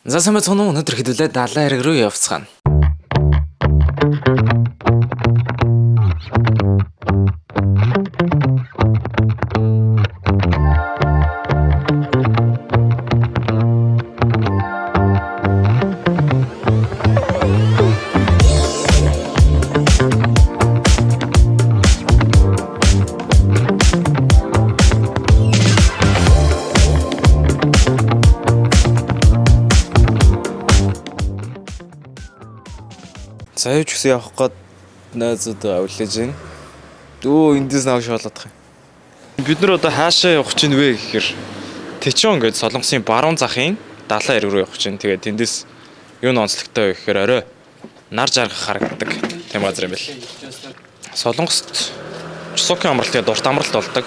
За сайн байна уу? Өнөөдөр хэдүүлээ далайн хэрэг рүү явцгаана. За юу ч гэсэн явах гээд найзууд авлиж байна. Дөө эндээс навш болоод байгаа юм. Бид нар одоо хаашаа явах чинь вэ гэхээр Тэчон гэж Солонгосын баруун захын далайн эрэг рүү явах чинь. Тэгээд тэндээс юу н онцлогтой вэ гэхээр орой нар жаргах харагддаг тийм газар юм бэл. Солонгост Чусокын амралтын дурт амралт болдог.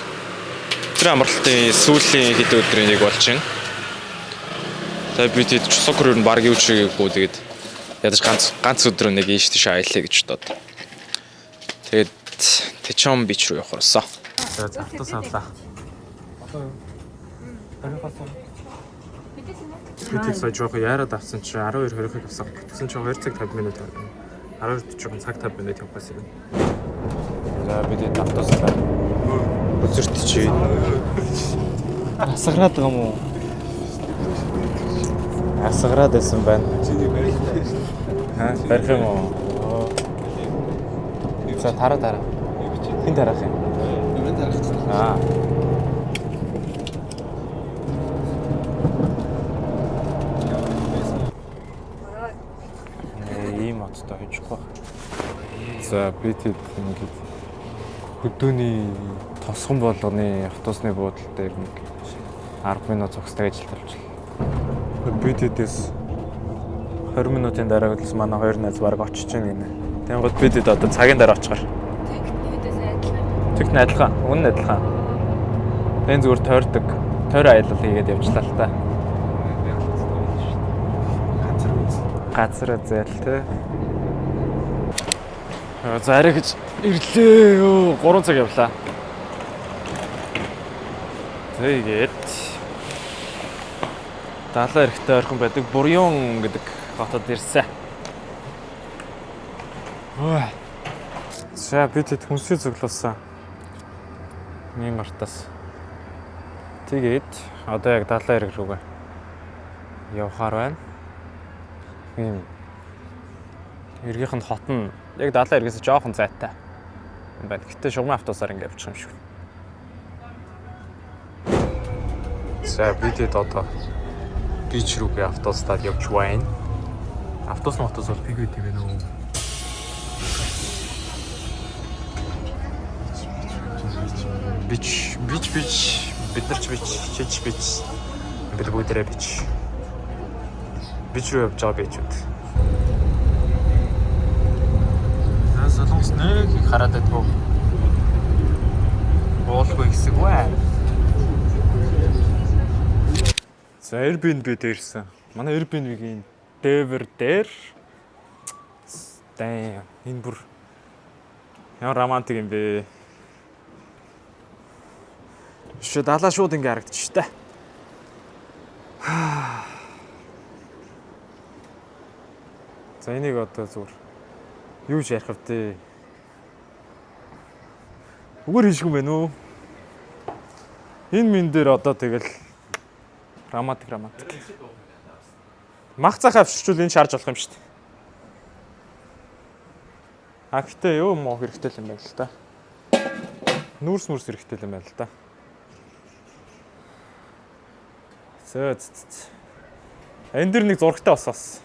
Тэр амралтын сүүлийн хэд өдрийн нэг болж байна. Тэгээд би тэд Чусок руу баг юу ч хийгээгүй тэгээд ядаж ганц өдөр нэг ийш тийш аялаа гэж бодоод. Тэгээд Тэчон бич рүү явах болсон. За завтаа саалаа. Бид сая жоох яарад авсан чи 12 20-ыг авсан. Тэгсэн чи 2 цаг 50 минут байна. 12 40 цаг 50 минут явах гэсэн юм. За бид завтаа саалаа. Өзөрт чи асгараад байгаа юм уу? Асгараад байсан байна. Барих юм уу? За тараа. Хин тарах юм? Нүрэн тарах гэсэн. Ийм оттой хожихгүй. За би тэд ингээд хөдөөний тосгон болгоны автобусны буудлын дээр нэг 10 минут зогсдог ажил тавьчихлаа. Би тэдээс 20 минутын дараа л манай хоёр найз бараг очиж байна гинэ. Тэнгууд бид одоо цагийн дараа очихаар. Тэгт адилхан. Үнэн адилхан. Тэн зүгээр тойрдог. Тойр аялал хийгээд явжлаа л та. Газар үзэл тэ. За арай гэж ирлээ. 3 цаг явлаа. Тэгээд далайн эрэхтэй ойрхон байдаг Бурьон гэдэг хотод ирсэн. За бид хэд хүнсээ цуглуулсан. Ийм мартаас. Тэгээд одоо яг далайн эрэг рүүгээ явахаар байна. Ийм эргийнх нь хот нь яг далайн эргээс жоохон зайтай юм байна. Гэтэ шугам автобусаар ингэ явчих юм шиг. За бид хэд одоо бич рүүгээ автобустаар явж байна. Автобус бол пиг байт юм байна уу? Бич бид нар ч бич чиж бич бид бүгдээрээ бич рүү явж байгаа бичүүд. Солонгос нэг хараад байдгүй. Боолгүй хэсэг бай. За Airbnb дээрсэн. Манай Airbnb-ийн дээвэр дээр энэ бүр ямар романтик юм бэ? Шууд далаа шууд ингэ харагдчих та. За энийг одоо зүгээр юу ч ярих вдээ. Үгээр хийшгүй юм байна уу? Энэ мэн дээр одоо тэгэл романтик. Мах цах авчирчвал энэ шарж болох юм шүү дээ. Гэхдээ юу муу хэрэгтэй юм байна л та. Нүүрс хэрэгтэй юм байна л та. Энэ дэр нэг зурагтай босоос.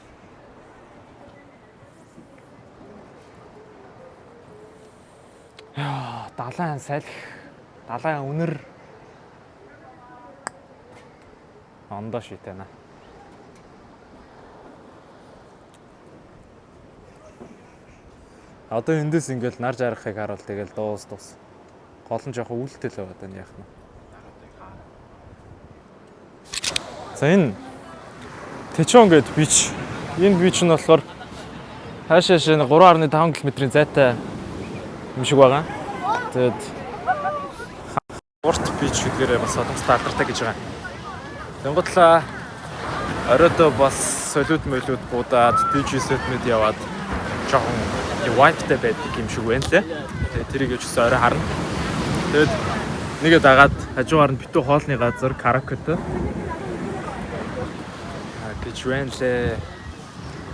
Яа, далайн салхи, далайн үнэр. Ондоо шийтэнэ. Одоо эндээс ингээл нар жаргахыг харуул тэгэл дуус. Гол нь жоохон үүлтэй л байгаа даа яах нь. За энэ Тэчон гэдэг бич. Энэ бич нь болохоор хаашаа 3.5 км-ийн зайтай юм шиг байгаа. Тэгээд урт бич гэдгээрээ бас солонгостой алдартай гэж байгаа. Тэнгутлаа Оройдоо бас солиуд мөлүүд буудаад DG-set-мэд яваад жоохон wipe-тай байдаг юм шиг байна лээ. Тэгээ тэрийг ч гэсэн орой харна. Тэгэд нэгэ дагаад хажуугаар нь битүү хоолны газар караокетэй. Гэж байна лээ.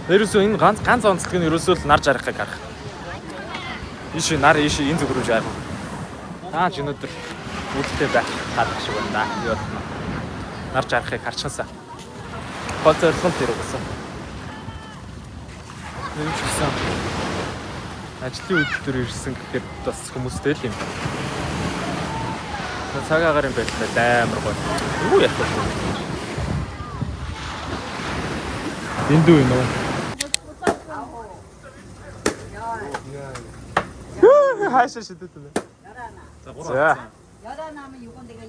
Ерөөсөө энэ ганц онцлог нь ерөөсөө л нар жаргахыг харах. Иши нар иши энэ зүг рүү жаргах. Өнөөдөр үүдтэй байх гадах шиг байна да. Юу болно. Нар жаргахыг харчихсан. Концертлол дээр угсаа. Энэ ч гэсэн ажлын үйлдэл ирсэн гэхэд бас хүмүүстэй л юм. Цаг агаар юм байлаа амар гоё. Юу яах вэ? Эндүү юм уу? Хайшаа шидэт үү? За. 열하 나면 요건 내가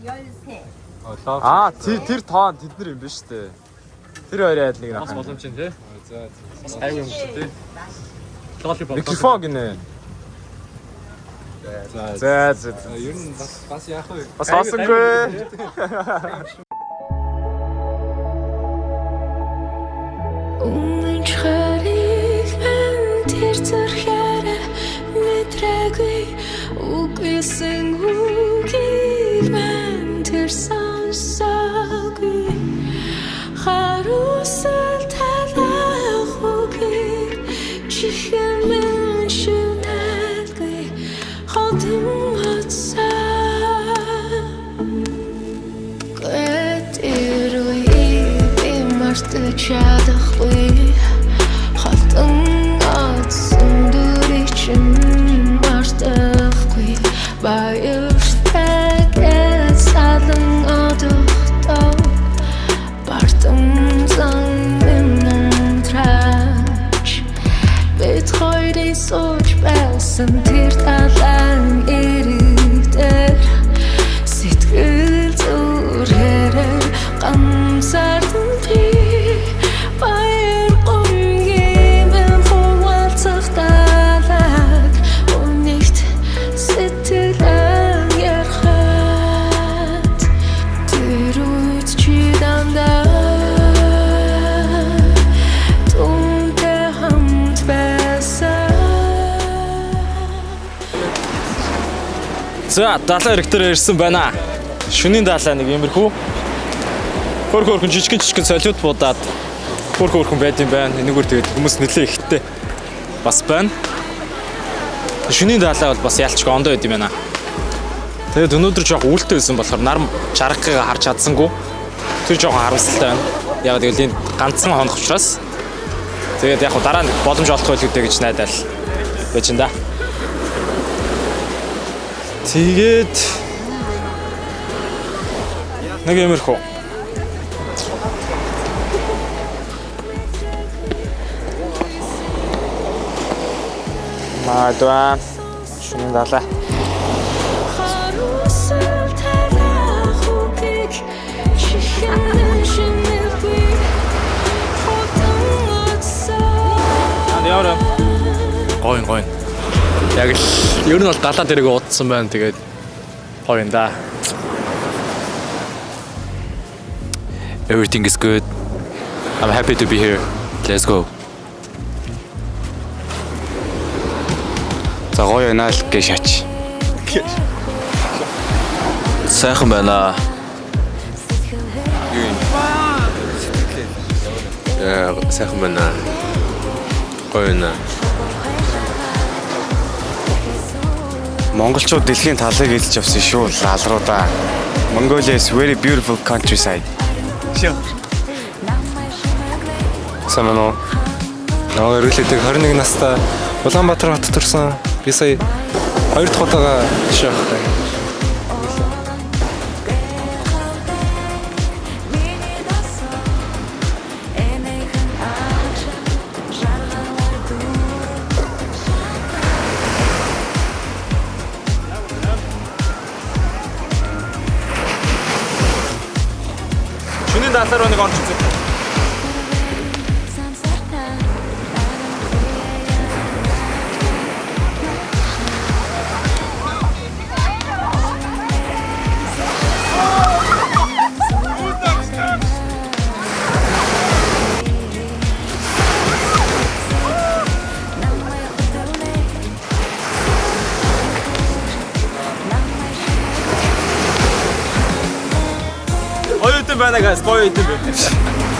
13. Тэр тоон тэд нар юм биш үү? Тэр хоёрын адил нэг Бас нах. боломж юм тий. За. Бас хайг юм шүү тий. Микрофон гинэ. За. Ер нь бас яах вэ? Бас хоосонгүй. Өмнө чарыг мен тэр зэрхээрээ мэдрээгүй үгүйсэн үгийг мен тэр сонсоогүй харуусал талах үгийг чихэн мен шүнэлгүй хотын хоцаа гэтэр үе мартаж чадахгүй хотын хоцсон дүрийг чинь мартахгүй баяртай салан одохдоо бартан зан минутрач бид хоёрын сууж байсан тэр талан ирээдээр сэтгэл зүрхээрээ ганцаардан би баяр өнгөмөн хуваалцах талаад үнэт сэтгэлэн ярахад тэр үед чи дандаа түнтэй хамт байсан. За, даалаа хэрэгтэр ирсэн байна. Шөнийн даалаа нэг иймэрхүү. Хөрхөн жижигэн солиуд буудаад хөрхөн байд юм байна. Энэгээр тэгээд хүмүүс нэлээ ихтэй бас байна. Шөнийн даалаа бол бас ялчгүй ондоо байд юм байна. Тэгээд өнөөдөр жоох үүлтэй байсан болохоор нар чаргахыг харж чадсангүй. Тэр жоохон харамсалтай байна. Яг тэгэл энэ ганцхан хонох учраас. Тэгээд яг дараа нь боломж олох байлгүй гэж найдаал байж энэ да. Тэгээд нэг иймэрхүү. Мадва шунын даалаа. Харуусал талах үгийг чихэн шүнэлгүй хотын хоцаа Яарэ. Гойн. Яг л ер нь бол далаа дээрээ удсан байна. Тэгээд гоё юм да. Everything is good. I'm happy to be here. Let's go. За гоё байна л гэж шаач. Сайхан байна. Сайхан байна. Гоё байна. Монголчууд дэлхийн талыг илж явсан шүү лалруудаа. Mongolia is very beautiful countryside. Самано. Нөгөө эргэлээдэг 21 настай Улаанбаатар хотод төрсэн. Би сая 2 дахь удаага жишээ авах. Шөнийн даалаар нэг орж үзье. байна guys. Гоё идэв.